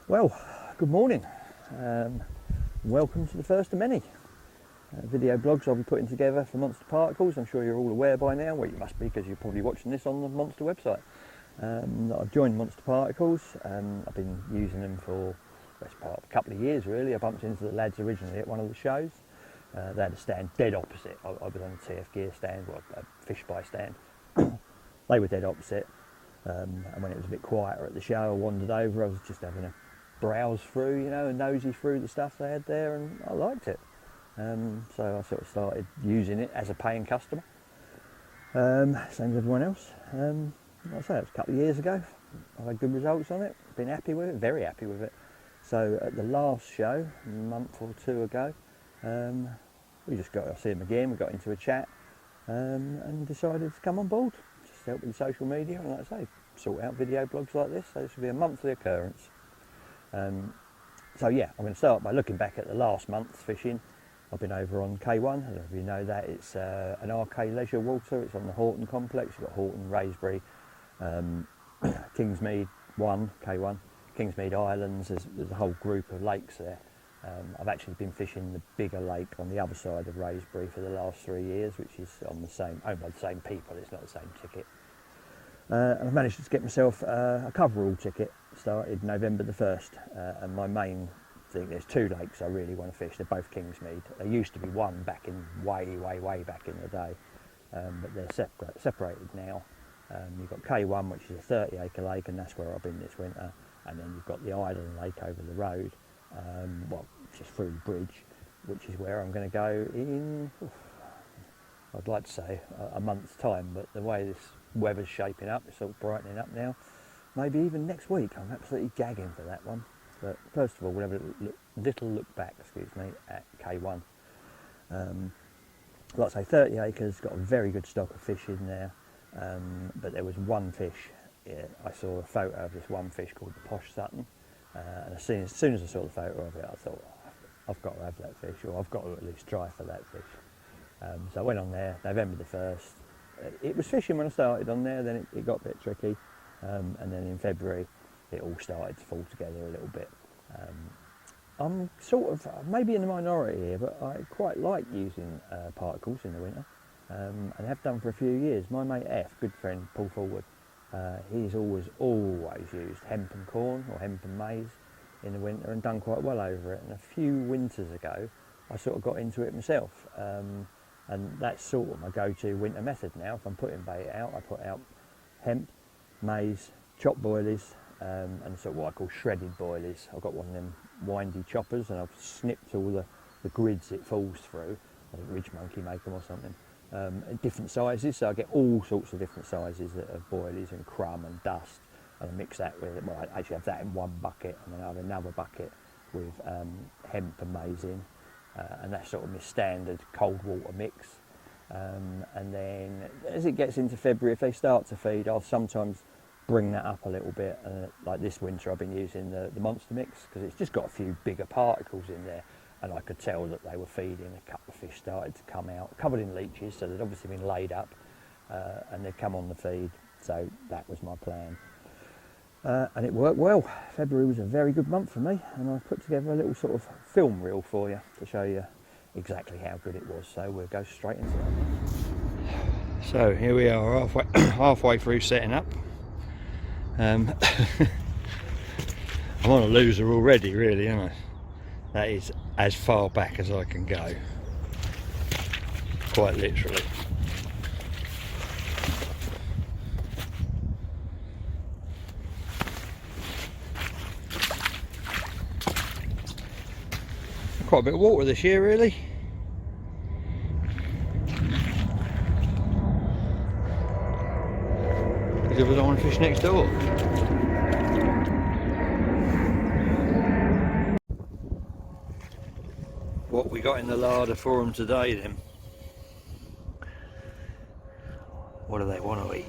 Well, good morning. Welcome to the first of many video blogs I'll be putting together for Monster Particles. I'm sure you're all aware by now, well you must be because you're probably watching this on the Monster website. I've joined Monster Particles. I've been using them for the best part of a couple of years really. I bumped into the lads originally at one of the shows. They had a stand dead opposite. I was on a TF gear stand, well a fish by stand. They were dead opposite. And when it was a bit quieter at the show, I wandered over. I was just having a browse through, you know, and nosy through the stuff they had there, and I liked it. So I sort of started using it as a paying customer, same as everyone else. Like I say, it was a couple of years ago. I've had good results on it, been happy with it, very happy with it. So at the last show, a month or two ago, we just got to see him again, we got into a chat, and decided to come on board, just help with social media, and like I say, sort out video blogs like this, so this will be a monthly occurrence. So yeah, I'm going to start by looking back at the last month's fishing. I've been over on K1, I don't know if you know that, it's an RK leisure water, it's on the Horton complex. You've got Horton, Raisbury, Kingsmead 1, K1, Kingsmead Islands, there's a whole group of lakes there. I've actually been fishing the bigger lake on the other side of Raisbury for the last 3 years, which is on the same, owned by the same people, it's not the same ticket. And I've managed to get myself a coverall ticket, started November the 1st, and my main thing, there's two lakes I really want to fish, they're both Kingsmead. There used to be one back in way back in the day, but they're separated now. You've got K1, which is a 30 acre lake, and that's where I've been this winter, and then you've got the Island Lake over the road, well, just through the bridge, which is where I'm going to go in, I'd like to say a month's time, but the way this weather's shaping up, it's all brightening up now, maybe even next week. I'm absolutely gagging for that one. But first of all, we'll have a little look back, excuse me, at K1. Like I say, 30 acres, got a very good stock of fish in there, but there was one fish. I saw a photo of this one fish called the Posh Sutton, and as soon as I saw the photo of it, I thought, I've got to have that fish, or I've got to at least try for that fish. So I went on there, November the 1st. It was fishing when I started on there, then it got a bit tricky, and then in February it all started to fall together a little bit. I'm sort of maybe in the minority here, but I quite like using particles in the winter, and have done for a few years. My mate F, good friend, Paul Forward, he's always used hemp and corn or hemp and maize in the winter and done quite well over it. And a few winters ago I sort of got into it myself, and that's sort of my go-to winter method now. If I'm putting bait out, I put out hemp, maize, chopped boilies, and sort of what I call shredded boilies. I've got one of them windy choppers, and I've snipped all the grids it falls through. I think Ridge Monkey make them or something. At different sizes, so I get all sorts of different sizes of boilies and crumb and dust, and I mix that with, well, I actually have that in one bucket, and then I have another bucket with hemp and maize in. And that's sort of my standard cold water mix, and then as it gets into February, if they start to feed, I'll sometimes bring that up a little bit. Like this winter I've been using the monster mix because it's just got a few bigger particles in there, and I could tell that they were feeding. A couple of fish started to come out covered in leeches, so they'd obviously been laid up, and they'd come on the feed, so that was my plan. And it worked well. February was a very good month for me, and I've put together a little sort of film reel for you to show you exactly how good it was. So we'll go straight into that. So here we are, halfway through setting up. I'm on a loser already, really, aren't I? That is as far back as I can go, quite literally. Quite a bit of water this year, really. Because I don't want to fish next door. What we got in the larder for them today then? What do they want to eat?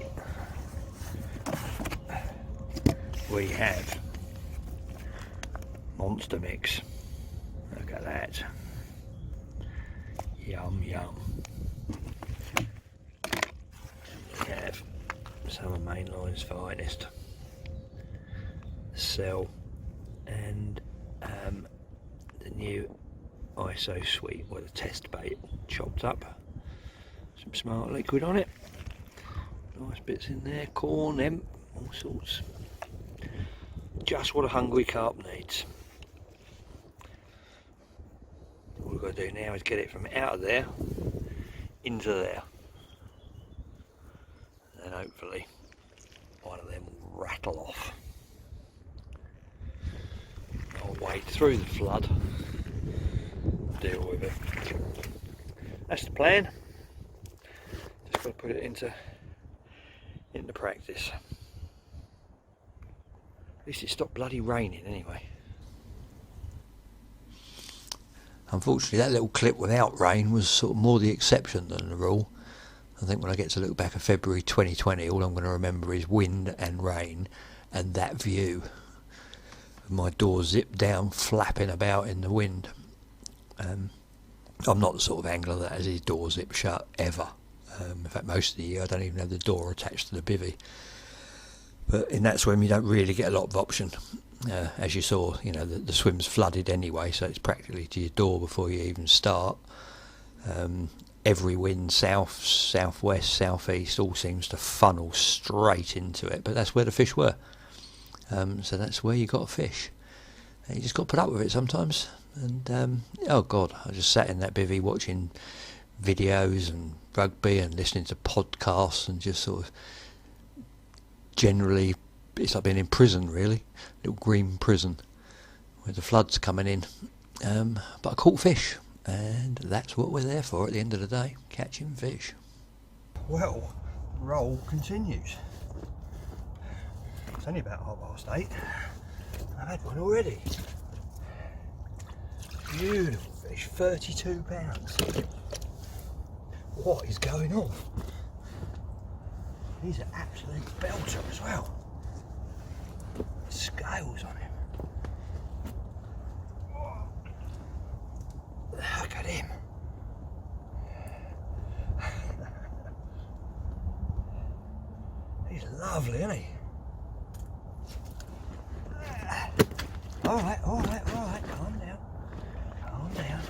We have monster mix. Look at that. Yum yum. We have some of Mainline's finest. Cell and the new ISO sweet with a test bait chopped up, some smart liquid on it, nice bits in there, corn, hemp, all sorts, just what a hungry carp needs. All we've got to do now is get it from out of there into there, and hopefully one of them will rattle off. I'll wade through the flood, deal with it. That's the plan. Just got to put it into practice. At least it stopped bloody raining anyway. Unfortunately, that little clip without rain was sort of more the exception than the rule. I think when I get to look back at February 2020, all I'm going to remember is wind and rain and that view of my door zipped down, flapping about in the wind. I'm not the sort of angler that has his door zipped shut ever. In fact, most of the year I don't even have the door attached to the bivvy. But in that swim, you don't really get a lot of option. As you saw, the swim's flooded anyway, so it's practically to your door before you even start. Every wind, south, southwest, southeast, all seems to funnel straight into it, but that's where the fish were. So that's where you got to fish. And you just got to put up with it sometimes. And oh God, I just sat in that bivvy watching videos and rugby and listening to podcasts and just sort of generally, it's like being in prison really, little green prison with the floods coming in. But I caught fish, and that's what we're there for at the end of the day, catching fish. Well, roll continues. It's only about 8:30. I've had one already. Beautiful fish, 32 pounds. What is going on? He's an absolute belter as well. Scales on him. Look at him. He's lovely, isn't he? Alright, calm down. Calm down.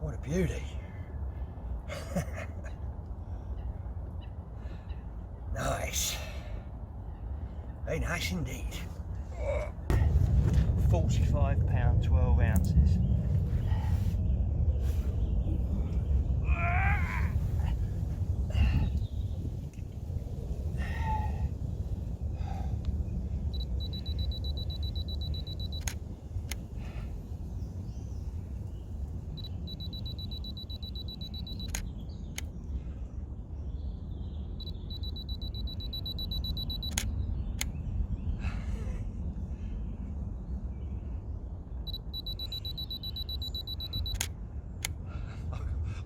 What a beauty. Nice. Very nice indeed. £45, 12 ounces.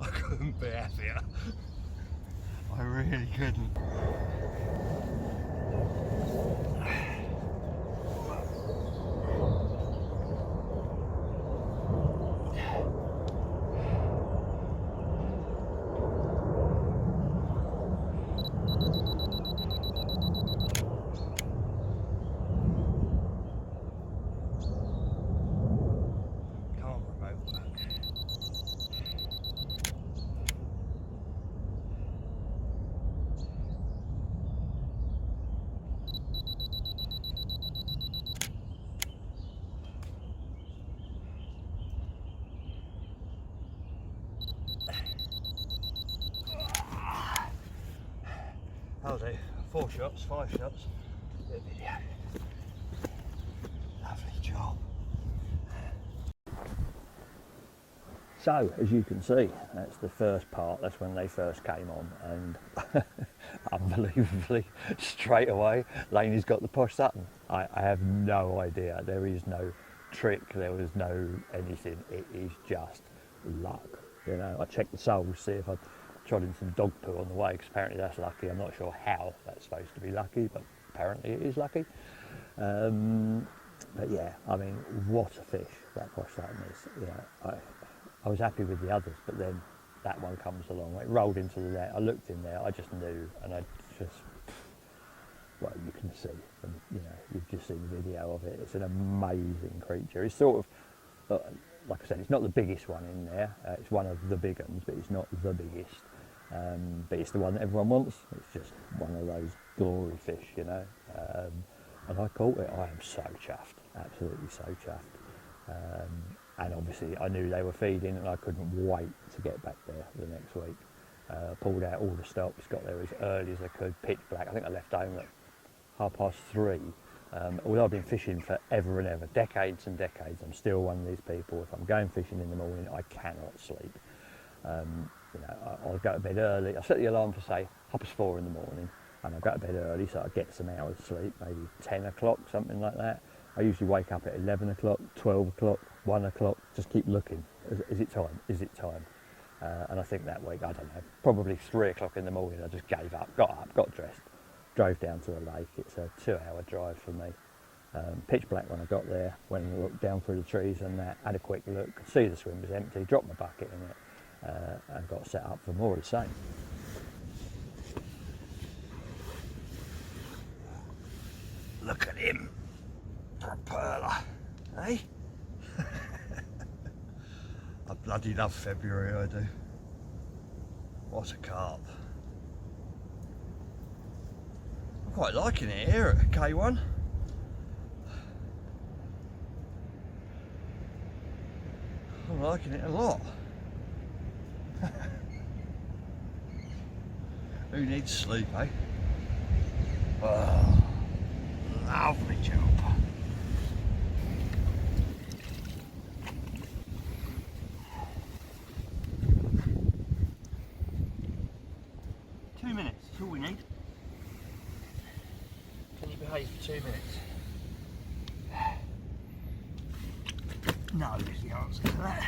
I couldn't be happier. I really couldn't. I'll do 4 shots, 5 shots, do a video. Lovely job. So, as you can see, that's the first part, that's when they first came on, and unbelievably, straight away, Laney's got the Posh Sutton. I have no idea, there is no trick, there was no anything, it is just luck. I checked the soles, see if I trod in some dog poo on the way, because apparently that's lucky. I'm not sure how that's supposed to be lucky, but apparently it is lucky. But yeah, I mean, what a fish that Posh Sutton is. I was happy with the others, but then that one comes along. It rolled into the net. I looked in there. I just knew, and I just, well, you can see, and you've just seen the video of it. It's an amazing creature. It's sort of, like I said, it's not the biggest one in there. It's one of the big ones, but it's not the biggest. But it's the one that everyone wants. It's just one of those glory fish, and I caught it. I am so chuffed, absolutely so chuffed. And obviously I knew they were feeding, and I couldn't wait to get back there the next week. Pulled out all the stops, got there as early as I could, pitch black. I think I left home at 3:30. Although I've been fishing forever and ever, decades and decades, I'm still one of these people. If I'm going fishing in the morning, I cannot sleep. I'll go to bed early. I'll set the alarm for, say, 4:30 in the morning, and I'll go to bed early so I get some hours sleep, maybe 10 o'clock, something like that. I usually wake up at 11 o'clock, 12 o'clock, 1 o'clock, just keep looking. Is it time? Is it time? And I think that week, I don't know, probably 3 o'clock in the morning, I just gave up, got dressed, drove down to the lake. It's a 2-hour drive for me. Pitch black when I got there, went and looked down through the trees and that, had a quick look, could see the swim was empty, dropped my bucket in it, and got set up for more of the same. Look at him, for a perler, eh? I bloody love February, I do. What a carp. I'm quite liking it here at K1. I'm liking it a lot. Who needs sleep, eh? Oh, lovely job. That's all we need. Can you behave for 2 minutes? No, is the answer to that.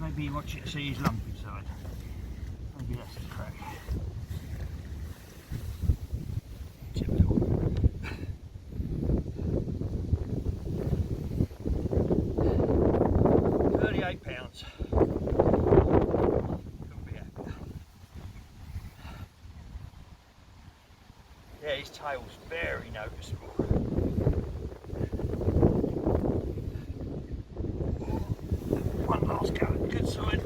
Maybe you watch it to see his lump inside. Maybe that's the crack. Typical. 38 pounds. Couldn't be happier. Yeah, his tail's very noticeable. One last go, good side.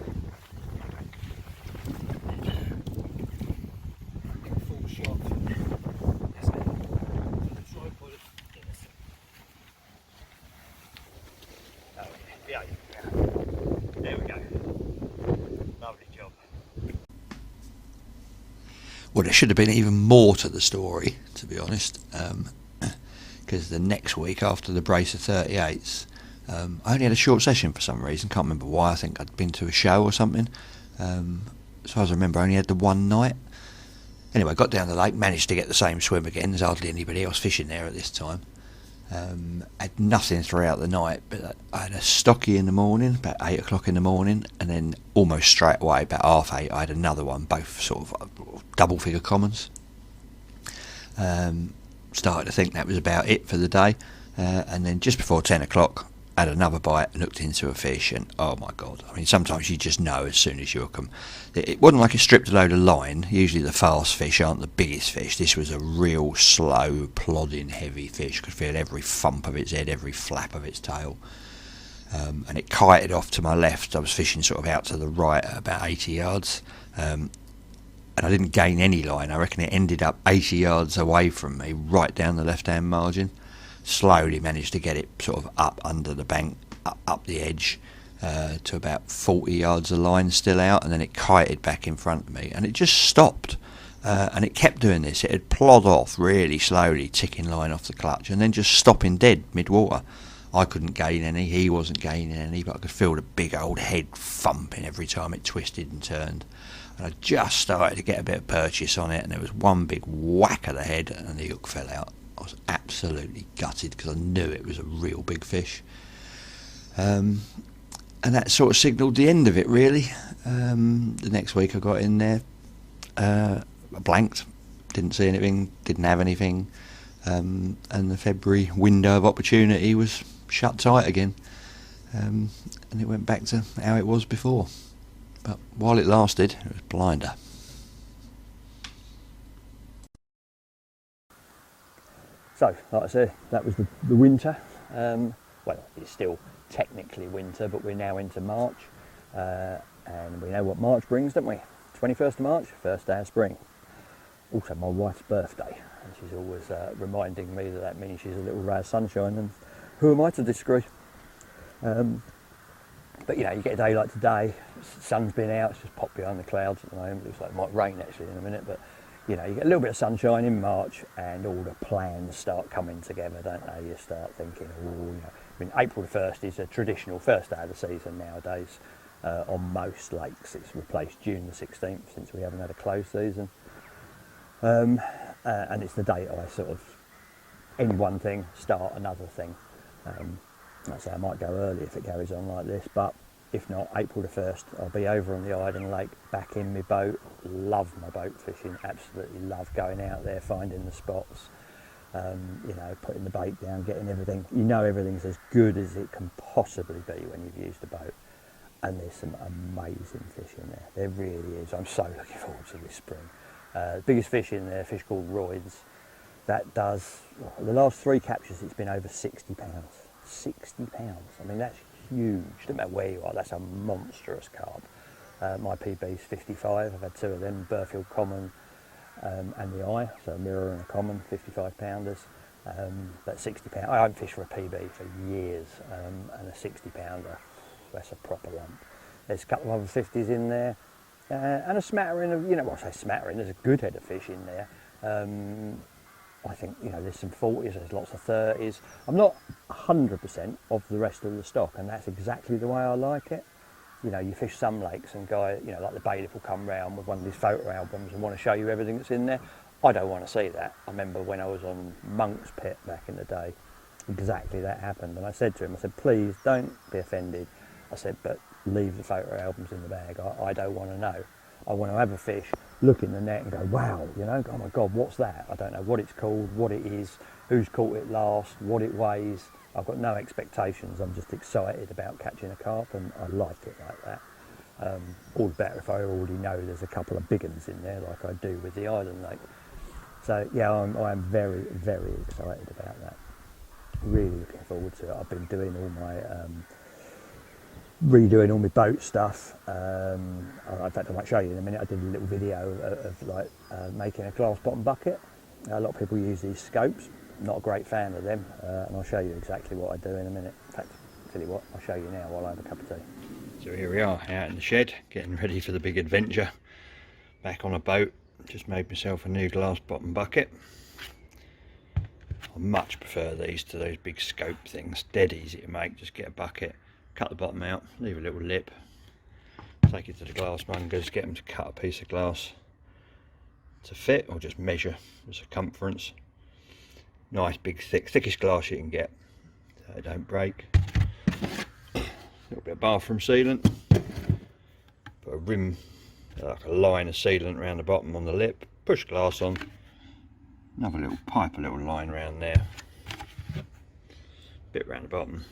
Full shot. That's it. Tripod. Yes. Oh yeah, yeah. There we go. Lovely job. Well, there should have been even more to the story, to be honest, because the next week after the brace of 38s, I only had a short session for some reason, can't remember why. I think I'd been to a show or something. As far as I remember, I only had the one night. Anyway, got down the lake, managed to get the same swim again. There's hardly anybody else fishing there at this time. Had nothing throughout the night, but I had a stocky in the morning, about 8 o'clock in the morning, and then almost straight away, about 8:30, I had another one, both sort of double figure commons. Started to think that was about it for the day, and then just before 10 o'clock, had another bite and looked into a fish, and oh my god, I mean, sometimes you just know as soon as you hook them. It wasn't like it stripped a load of line. Usually the fast fish aren't the biggest fish. This was a real slow, plodding, heavy fish. Could feel every thump of its head, every flap of its tail. And it kited off to my left. I was fishing sort of out to the right at about 80 yards. And I didn't gain any line. I reckon it ended up 80 yards away from me, right down the left-hand margin. Slowly managed to get it sort of up under the bank, up the edge, to about 40 yards of line still out, and then it kited back in front of me, and it just stopped. And it kept doing this. It had plod off really slowly, ticking line off the clutch, and then just stopping dead mid-water. I couldn't gain any, he wasn't gaining any, but I could feel the big old head thumping every time it twisted and turned. And I just started to get a bit of purchase on it, and there was one big whack of the head, and the hook fell out. I was absolutely gutted because I knew it was a real big fish. And that sort of signalled the end of it, really. The next week I got in there, I blanked, didn't see anything, didn't have anything. and the February window of opportunity was shut tight again, and it went back to how it was before. But while it lasted, it was blinder. So, like I said, that was the winter. Well, it's still technically winter, but we're now into March, and we know what March brings, don't we? 21st of March, first day of spring. Also my wife's birthday, and she's always reminding me that means she's a little ray of sunshine, and who am I to disagree? But you know, you get a day like today, sun's been out, it's just popped behind the clouds at the moment. Looks like it might rain actually in a minute, but you know, you get a little bit of sunshine in March and all the plans start coming together, don't they? You start thinking, oh, you know, I mean, April the 1st is a traditional first day of the season nowadays. On most lakes, it's replaced June the 16th since we haven't had a closed season. And it's the date I sort of end one thing, start another thing. Like I say, I might go early if it carries on like this, but if not, April the 1st, I'll be over on the Iden Lake, back in my boat. Love my boat fishing, absolutely love going out there, finding the spots, you know, putting the bait down, getting everything. You know, everything's as good as it can possibly be when you've used a boat. And there's some amazing fish in there. There really is. I'm so looking forward to this spring. Biggest fish in there, a fish called Royds. That does, the last 3 captures, it's been over 60 pounds. 60 pounds. I mean, that's huge. Doesn't matter where you are, that's a monstrous carp. My PB's 55. I've had 2 of them, Burfield Common and the Eye, so a mirror and a common, 55 pounders. But 60 pounds, I haven't fished for a PB for years, and a 60 pounder, that's a proper lump. There's a couple of other 50s in there, and a smattering of, you know, well, I say smattering, there's a good head of fish in there. I think, you know, there's some 40s, there's lots of 30s. I'm not 100% of the rest of the stock, and that's exactly the way I like it. You know, you fish some lakes and guy, you know, like the bailiff will come round with one of his photo albums and want to show you everything that's in there. I don't want to see that. I remember when I was on Monk's Pit back in the day, exactly that happened. And I said to him, I said, please don't be offended. I said, but leave the photo albums in the bag. I don't want to know. I want to have a fish, look in the net and go, wow, you know, oh my God, what's that? I don't know what it's called, what it is, who's caught it last, what it weighs. I've got no expectations. I'm just excited about catching a carp, and I like it like that. All the better if I already know there's a couple of big ones in there, like I do with the Island Lake. So yeah, I'm very, very excited about that. Really looking forward to it. I've been doing all my redoing all my boat stuff. In fact, I might show you in a minute. I did a little video of like making a glass bottom bucket. A lot of people use these scopes. Not a great fan of them, and I'll show you exactly what I do in a minute. In fact, tell you what, I'll show you now while I have a cup of tea. So here we are, out in the shed, getting ready for the big adventure. Back on a boat, just made myself a new glass bottom bucket. I much prefer these to those big scope things. Dead easy to make. Just get a bucket, cut the bottom out, leave a little lip, take it to the glass mongers, get them to cut a piece of glass to fit, or just measure the circumference. Nice big thickest glass you can get, so it don't break. A little bit of bathroom sealant, put a rim, like a line of sealant around the bottom on the lip, push glass on, another little pipe, a little line around there, bit around the bottom,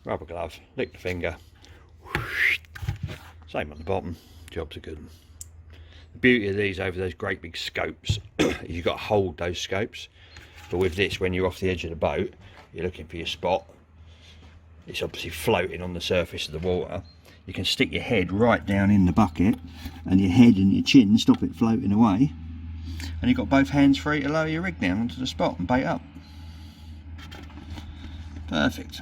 rubber glove, lick the finger, whoosh. Same on the bottom, jobs are good. The beauty of these over those great big scopes is you've got to hold those scopes, but with this, when you're off the edge of the boat, you're looking for your spot, it's obviously floating on the surface of the water. You can stick your head right down in the bucket, and your head and your chin stop it floating away, and you've got both hands free to lower your rig down onto the spot and bait up. Perfect.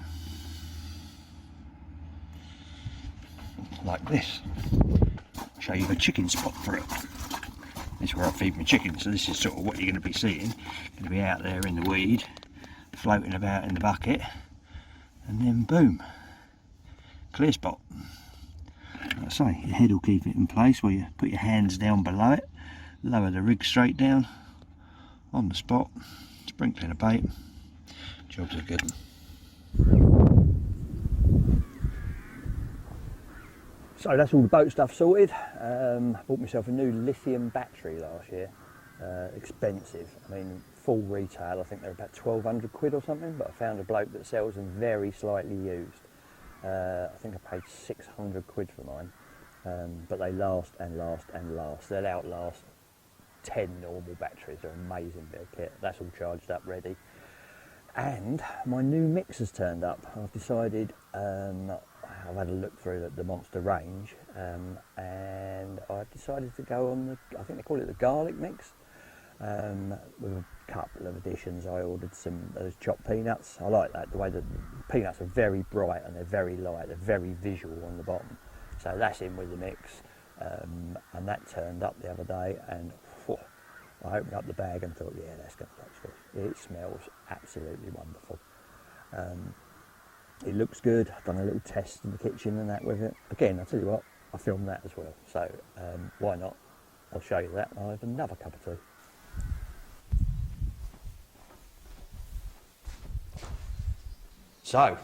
Like this. I'll show you the chicken spot for it. This is where I feed my chickens, so this is sort of what you're going to be seeing. Going to be out there in the weed, floating about in the bucket, and then boom, clear spot. Like I say, your head will keep it in place where you put your hands down below it, lower the rig straight down on the spot, sprinkling a bait, jobs are good. So that's all the boat stuff sorted. Bought myself a new lithium battery last year. Expensive. I mean, full retail. I think they're about 1,200 quid or something, but I found a bloke that sells them very slightly used. I think I paid 600 quid for mine, but they last and last and last. They'll outlast 10 normal batteries. They're amazing bit of kit. That's all charged up ready. And my new mixer's turned up. I've decided, I've had a look through the Monster range, and I've decided to go on I think they call it the garlic mix, with a couple of additions. I ordered some those chopped peanuts. I like that, the way that the peanuts are very bright and they're very light, they're very visual on the bottom. So that's in with the mix, and that turned up the other day, and I opened up the bag and thought, yeah, that's going to catch fish. It smells absolutely wonderful. It looks good. I've done a little test in the kitchen and that with it. Again, I'll tell you what, I filmed that as well. So why not? I'll show you that. I'll have another cup of tea. So,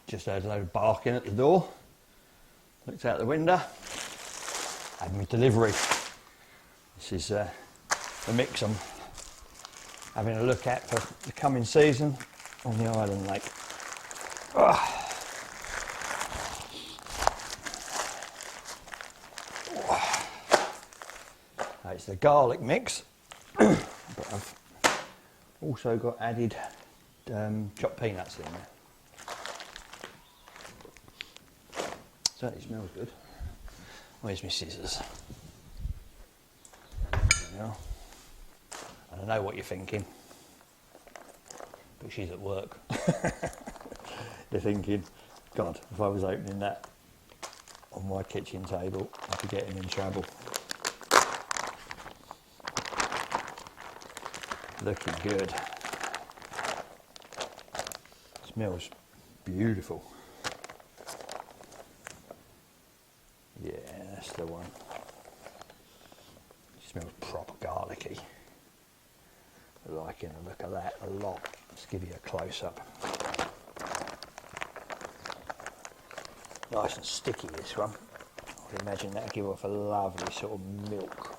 just heard a load of barking at the door. Looked out the window. Had my delivery. This is the mix I'm having a look at for the coming season on the Island Lake. It's the garlic mix, but I've also got added chopped peanuts in there. Certainly smells good. Where's my scissors? There we are. I don't know what you're thinking, but she's at work. You're thinking, God, if I was opening that on my kitchen table, I'd be getting in trouble. Looking good. Smells beautiful. Yeah, that's the one. It smells proper garlicky. Liking the look of that a lot. Let's give you a close-up. Nice and sticky, this one. I would imagine that'll give off a lovely sort of milk.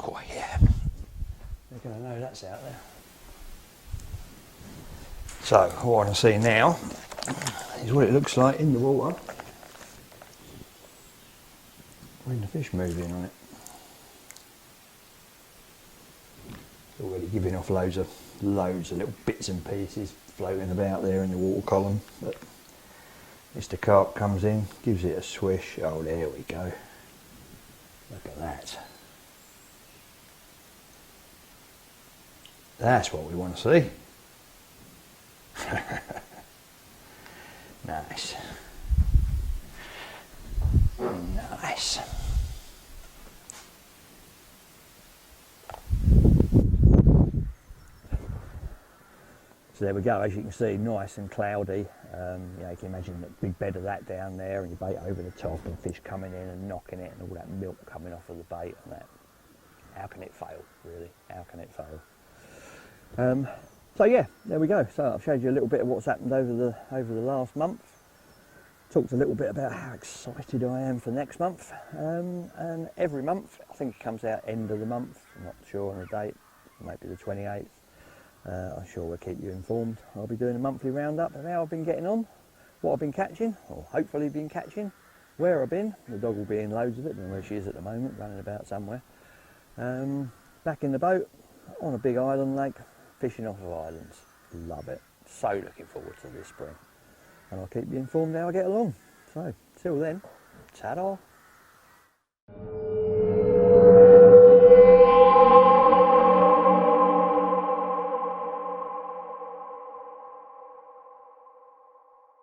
Oh yeah. They're going to know that's out there. So, what I want to see now is what it looks like in the water when the fish move in on it. It's already giving off loads of little bits and pieces floating about there in the water column, but Mr. Carp comes in, gives it a swish. Oh, there we go. Look at that. That's what we want to see. Nice. Nice. So there we go, as you can see, nice and cloudy. You can imagine that big bed of that down there, and you bait over the top and fish coming in and knocking it, and all that milk coming off of the bait and that. How can it fail, really? How can it fail? So yeah, there we go. So I've showed you a little bit of what's happened over the last month. Talked a little bit about how excited I am for next month. And every month, I think it comes out end of the month. I'm not sure on the date, maybe the 28th. I'm sure we'll keep you informed. I'll be doing a monthly roundup of how I've been getting on, what I've been catching, or hopefully been catching, where I've been. The dog will be in loads of it, I don't know where she is at the moment, running about somewhere. Back in the boat, on a big island lake, fishing off of islands. Love it. So looking forward to this spring. And I'll keep you informed how I get along. So, till then, ta-da.